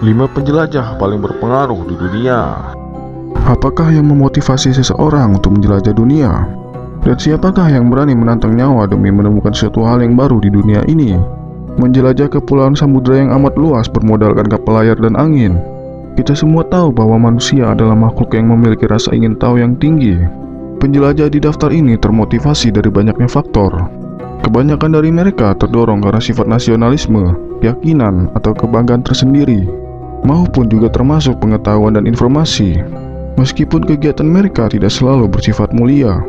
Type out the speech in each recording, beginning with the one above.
5 penjelajah paling berpengaruh di dunia. Apakah yang memotivasi seseorang untuk menjelajah dunia? Dan siapakah yang berani menantang nyawa demi menemukan sesuatu hal yang baru di dunia ini? Menjelajah kepulauan samudera yang amat luas bermodalkan kapal layar dan angin. Kita semua tahu bahwa manusia adalah makhluk yang memiliki rasa ingin tahu yang tinggi. Penjelajah di daftar ini termotivasi dari banyaknya faktor. Kebanyakan dari mereka terdorong karena sifat nasionalisme, keyakinan, atau kebanggaan tersendiri, maupun juga termasuk pengetahuan dan informasi. Meskipun kegiatan mereka tidak selalu bersifat mulia,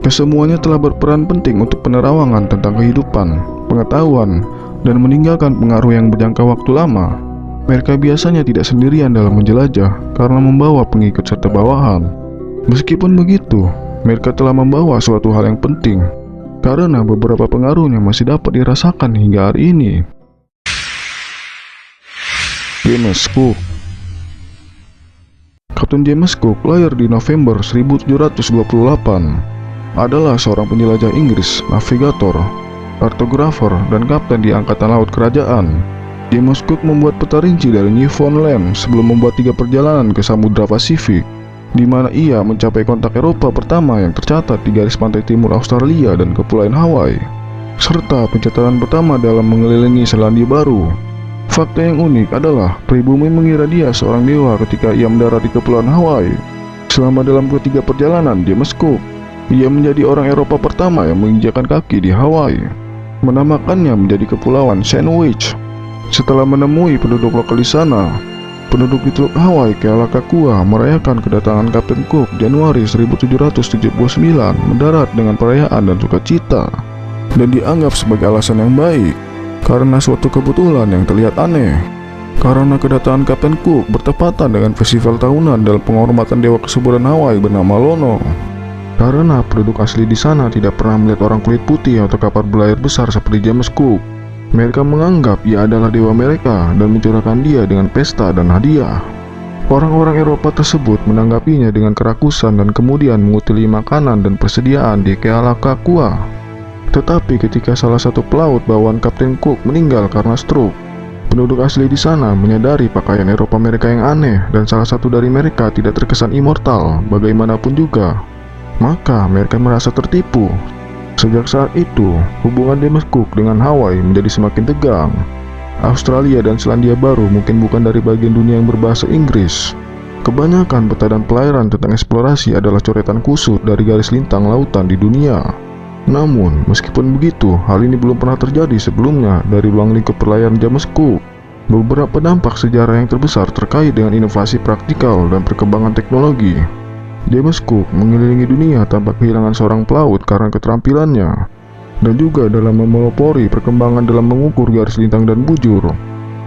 kesemuanya telah berperan penting untuk penerawangan tentang kehidupan, pengetahuan, dan meninggalkan pengaruh yang berjangka waktu lama. Mereka biasanya tidak sendirian dalam menjelajah karena membawa pengikut serta bawahan. Meskipun begitu, mereka telah membawa suatu hal yang penting, karena beberapa pengaruhnya masih dapat dirasakan hingga hari ini. James Cook. Kapten James Cook lahir di November 1728. Adalah seorang penjelajah Inggris, navigator, kartografer, dan kapten di Angkatan Laut Kerajaan. James Cook membuat peta rinci dari Newfoundland sebelum membuat 3 perjalanan ke Samudra Pasifik, di mana ia mencapai kontak Eropa pertama yang tercatat di garis pantai timur Australia dan Kepulauan Hawaii, serta pencatatan pertama dalam mengelilingi Selandia Baru. Fakta yang unik adalah pribumi mengira dia seorang dewa ketika ia mendarat di Kepulauan Hawaii. Selama dalam ketiga perjalanan James Cook, ia menjadi orang Eropa pertama yang menginjakkan kaki di Hawaii, menamakannya menjadi Kepulauan Sandwich. Setelah menemui penduduk lokal di sana, penduduk di Teluk Hawaii Kealakekua merayakan kedatangan Kapten Cook Januari 1779 mendarat dengan perayaan dan sukacita, dan dianggap sebagai alasan yang baik karena suatu kebetulan yang terlihat aneh. Karena kedatangan Kapten Cook bertepatan dengan festival tahunan dalam penghormatan dewa kesuburan Hawaii bernama Lono. Karena penduduk asli di sana tidak pernah melihat orang kulit putih atau kapal berlayar besar seperti James Cook, mereka menganggap ia adalah dewa mereka dan mencurahkan dia dengan pesta dan hadiah. Orang-orang Eropa tersebut menanggapinya dengan kerakusan dan kemudian mengutili makanan dan persediaan di Kealakekua. Tetapi ketika salah satu pelaut bawaan Kapten Cook meninggal karena stroke, penduduk asli di sana menyadari pakaian Eropa mereka yang aneh dan salah satu dari mereka tidak terkesan immortal bagaimanapun juga. Maka mereka merasa tertipu. Sejak saat itu, hubungan James Cook dengan Hawaii menjadi semakin tegang. Australia dan Selandia Baru mungkin bukan dari bagian dunia yang berbahasa Inggris. Kebanyakan peta dan pelayaran tentang eksplorasi adalah coretan kusut dari garis lintang lautan di dunia. Namun, meskipun begitu, hal ini belum pernah terjadi sebelumnya dari ruang lingkup perlayaan James Cook. Beberapa dampak sejarah yang terbesar terkait dengan inovasi praktikal dan perkembangan teknologi. James Cook mengelilingi dunia tanpa kehilangan seorang pelaut karena keterampilannya, dan juga dalam memelopori perkembangan dalam mengukur garis lintang dan bujur.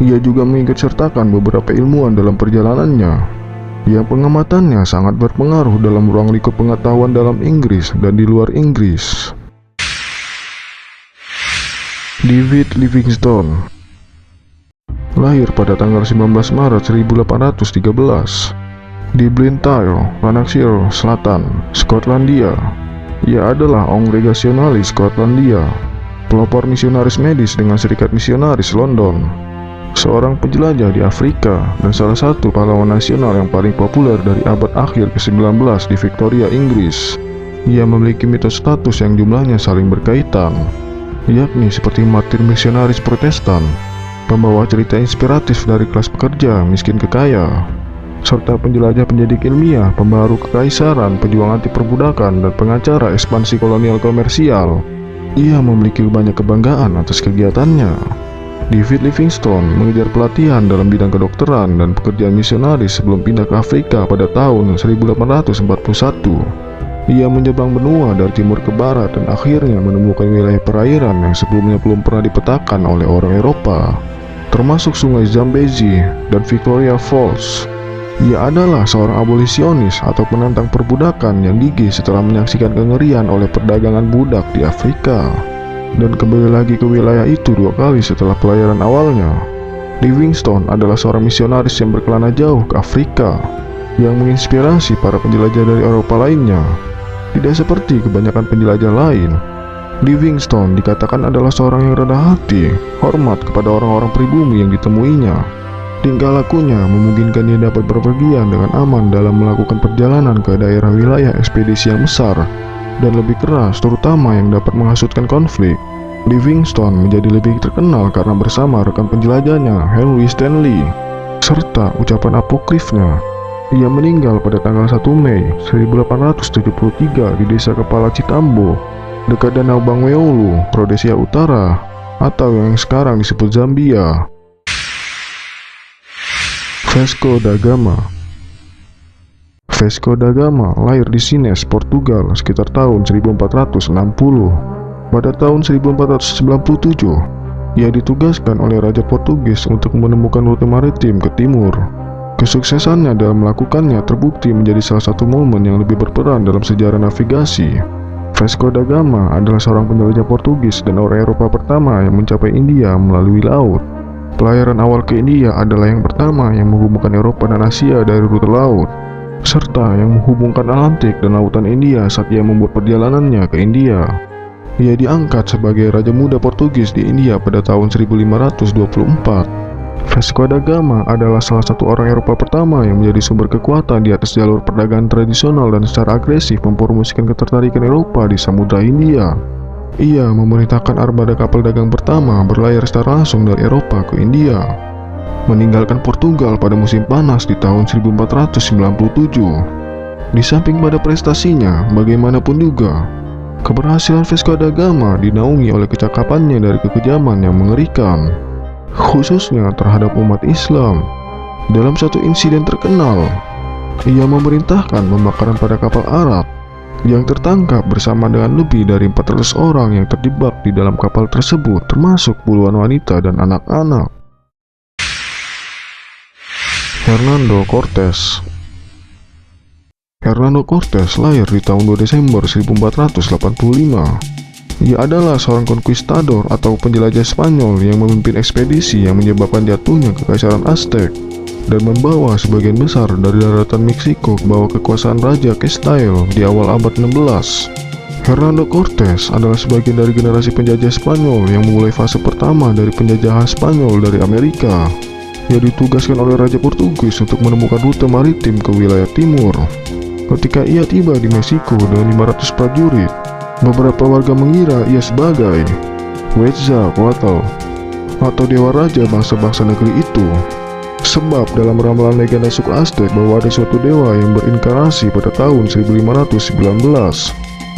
Ia juga mengikut sertakan beberapa ilmuwan dalam perjalanannya, yang pengamatannya sangat berpengaruh dalam ruang lingkup pengetahuan dalam Inggris dan di luar Inggris. David Livingstone lahir pada tanggal 19 Maret 1813 di Blantyre, Lanarkshire Selatan, Skotlandia. Ia adalah Congregationalis Skotlandia, pelopor misionaris medis dengan Serikat Misionaris London, seorang penjelajah di Afrika dan salah satu pahlawan nasional yang paling populer dari abad akhir ke-19 di Victoria, Inggris. Ia memiliki mitos status yang jumlahnya saling berkaitan, yakni seperti martir misionaris Protestan, pembawa cerita inspiratif dari kelas pekerja miskin ke kaya, serta penjelajah pendidik ilmiah, pembaharu kekaisaran, pejuang anti perbudakan, dan pengacara ekspansi kolonial komersial. Ia memiliki banyak kebanggaan atas kegiatannya. David Livingstone mengejar pelatihan dalam bidang kedokteran dan pekerjaan misionaris sebelum pindah ke Afrika pada tahun 1841. Ia menyeberang benua dari timur ke barat dan akhirnya menemukan wilayah perairan yang sebelumnya belum pernah dipetakan oleh orang Eropa, termasuk sungai Zambezi dan Victoria Falls. Ia adalah seorang abolisionis atau penentang perbudakan yang gigih setelah menyaksikan kengerian oleh perdagangan budak di Afrika, dan kembali lagi ke wilayah itu 2 kali setelah pelayaran awalnya. Livingstone adalah seorang misionaris yang berkelana jauh ke Afrika, yang menginspirasi para penjelajah dari Eropa lainnya. Tidak seperti kebanyakan penjelajah lain, Livingstone dikatakan adalah seorang yang rendah hati, hormat kepada orang-orang pribumi yang ditemuinya. Tingkah lakunya memungkinkan dia dapat berpergian dengan aman dalam melakukan perjalanan ke daerah wilayah ekspedisi yang besar dan lebih keras, terutama yang dapat menghasutkan konflik. Livingstone menjadi lebih terkenal karena bersama rekan penjelajahnya Henry Stanley serta ucapan apokrifnya. Ia meninggal pada tanggal 1 Mei 1873 di desa Kepala Citambo dekat Danau Bangweolo, Rhodesia Utara atau yang sekarang disebut Zambia. Vasco da Gama. Vasco da Gama lahir di Sines, Portugal sekitar tahun 1460. Pada tahun 1497, ia ditugaskan oleh Raja Portugis untuk menemukan rute maritim ke timur. Kesuksesannya dalam melakukannya terbukti menjadi salah satu momen yang lebih berperan dalam sejarah navigasi. Vasco da Gama adalah seorang penjelajah Portugis dan orang Eropa pertama yang mencapai India melalui laut. Pelayaran awal ke India adalah yang pertama yang menghubungkan Eropa dan Asia dari rute laut, serta yang menghubungkan Atlantik dan Lautan India saat ia membuat perjalanannya ke India. Ia diangkat sebagai Raja Muda Portugis di India pada tahun 1524. Vasco da Gama adalah salah satu orang Eropa pertama yang menjadi sumber kekuatan di atas jalur perdagangan tradisional dan secara agresif mempromosikan ketertarikan Eropa di Samudra Hindia. Ia memerintahkan armada kapal dagang pertama berlayar secara langsung dari Eropa ke India, meninggalkan Portugal pada musim panas di tahun 1497. Di samping pada prestasinya, bagaimanapun juga, keberhasilan Vasco da Gama dinaungi oleh kecakapannya dari kekejaman yang mengerikan, khususnya terhadap umat Islam. Dalam satu insiden terkenal, ia memerintahkan pembakaran pada kapal Arab yang tertangkap bersama dengan lebih dari 400 orang yang terjebak di dalam kapal tersebut, termasuk puluhan wanita dan anak-anak. Hernando Cortés. Hernando Cortés lahir di tahun 2 Desember 1485. Ia adalah seorang konquistador atau penjelajah Spanyol yang memimpin ekspedisi yang menyebabkan jatuhnya kekaisaran Aztec dan membawa sebagian besar dari daratan Meksiko ke bawah kekuasaan Raja Castile di awal abad 16. Hernando Cortés adalah sebagian dari generasi penjajah Spanyol yang memulai fase pertama dari penjajahan Spanyol dari Amerika. Ia ditugaskan oleh Raja Portugis untuk menemukan rute maritim ke wilayah timur. Ketika ia tiba di Meksiko dengan 500 prajurit, beberapa warga mengira ia sebagai Quetzalcoatl atau dewa raja bangsa-bangsa negeri itu. Sebab dalam ramalan legenda suku Aztec bahwa ada suatu dewa yang berinkarnasi pada tahun 1519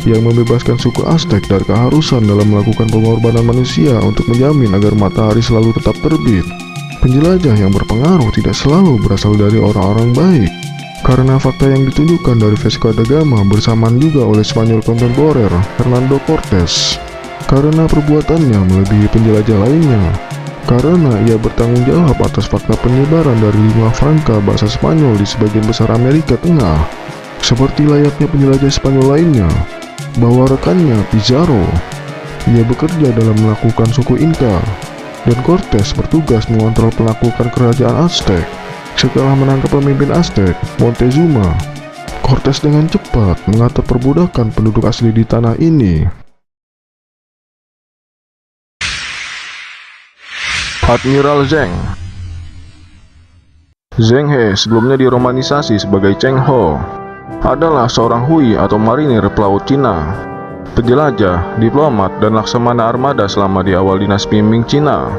yang membebaskan suku Aztec dari keharusan dalam melakukan pengorbanan manusia untuk menjamin agar matahari selalu tetap terbit. Penjelajah yang berpengaruh tidak selalu berasal dari orang-orang baik, karena fakta yang ditunjukkan dari Vasco da Gama bersamaan juga oleh Spanyol kontemporer Hernando Cortés, karena perbuatannya melebihi penjelajah lainnya. Karena ia bertanggung jawab atas fakta penyebaran dari lingua franca bahasa Spanyol di sebagian besar Amerika Tengah, seperti layaknya penjelajah Spanyol lainnya, bahwa rekannya Pizarro, ia bekerja dalam melakukan suku Inca, dan Cortés bertugas mengontrol penaklukan kerajaan Aztec. Setelah menangkap pemimpin Aztec, Montezuma, Cortés dengan cepat mengatur perbudakan penduduk asli di tanah ini. Admiral Zheng. Zheng He, sebelumnya diromanisasi sebagai Cheng Ho, adalah seorang Hui atau marinir pelaut Cina, penjelajah, diplomat, dan laksamana armada selama di awal dinasti Ming Cina.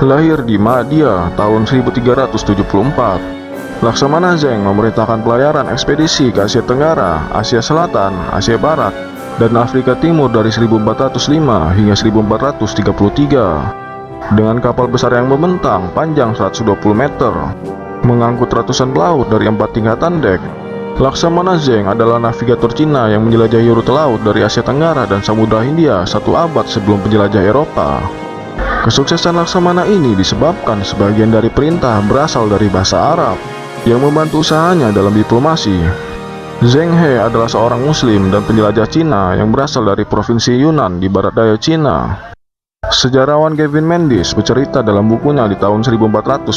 Lahir di Madia tahun 1374, Laksamana Zheng memerintahkan pelayaran ekspedisi ke Asia Tenggara, Asia Selatan, Asia Barat, dan Afrika Timur dari 1405 hingga 1433. Dengan kapal besar yang membentang panjang 120 meter, mengangkut ratusan pelaut dari 4 tingkatan dek, Laksamana Zheng adalah navigator Cina yang menjelajahi rute laut dari Asia Tenggara dan Samudra Hindia 1 abad sebelum penjelajah Eropa. Kesuksesan Laksamana ini disebabkan sebagian dari perintah berasal dari bahasa Arab yang membantu usahanya dalam diplomasi. Zheng He adalah seorang Muslim dan penjelajah Cina yang berasal dari provinsi Yunnan di barat daya Cina. Sejarawan Gavin Mendes bercerita dalam bukunya di tahun 1421,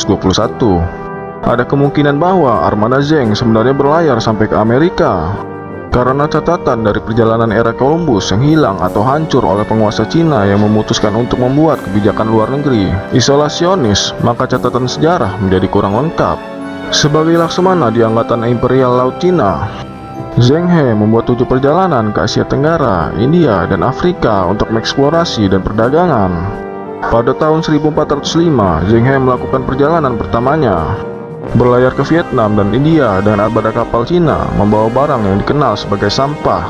ada kemungkinan bahwa armada Zheng sebenarnya berlayar sampai ke Amerika. Karena catatan dari perjalanan era Columbus yang hilang atau hancur oleh penguasa Cina yang memutuskan untuk membuat kebijakan luar negeri isolasionis, maka catatan sejarah menjadi kurang lengkap. Sebagai laksamana di Angkatan Imperial Laut Cina, Zheng He membuat 7 perjalanan ke Asia Tenggara, India, dan Afrika untuk mengeksplorasi dan perdagangan. Pada tahun 1405, Zheng He melakukan perjalanan pertamanya, berlayar ke Vietnam dan India dengan armada kapal Cina membawa barang yang dikenal sebagai sampah.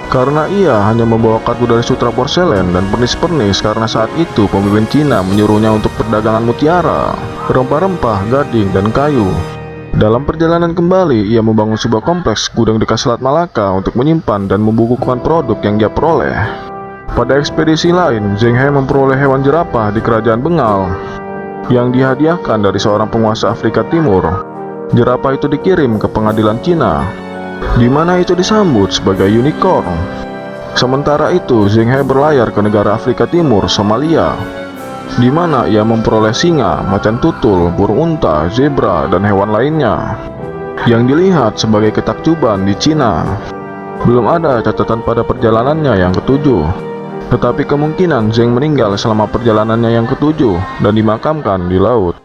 Karena ia hanya membawa kargo dari sutra porselen dan pernis-pernis karena saat itu pemimpin Cina menyuruhnya untuk perdagangan mutiara, rempah-rempah, gading, dan kayu. Dalam perjalanan kembali, ia membangun sebuah kompleks gudang dekat Selat Malaka untuk menyimpan dan membukukan produk yang dia peroleh. Pada ekspedisi lain, Zheng He memperoleh hewan jerapah di kerajaan Bengal yang dihadiahkan dari seorang penguasa Afrika Timur. Jerapah itu dikirim ke pengadilan Cina, di mana itu disambut sebagai unicorn. Sementara itu, Zheng He berlayar ke negara Afrika Timur, Somalia, di mana ia memperoleh singa, macan tutul, burung unta, zebra, dan hewan lainnya yang dilihat sebagai ketakjuban di Cina. Belum ada catatan pada perjalanannya yang ketujuh, tetapi kemungkinan Zheng meninggal selama perjalanannya yang ketujuh dan dimakamkan di laut.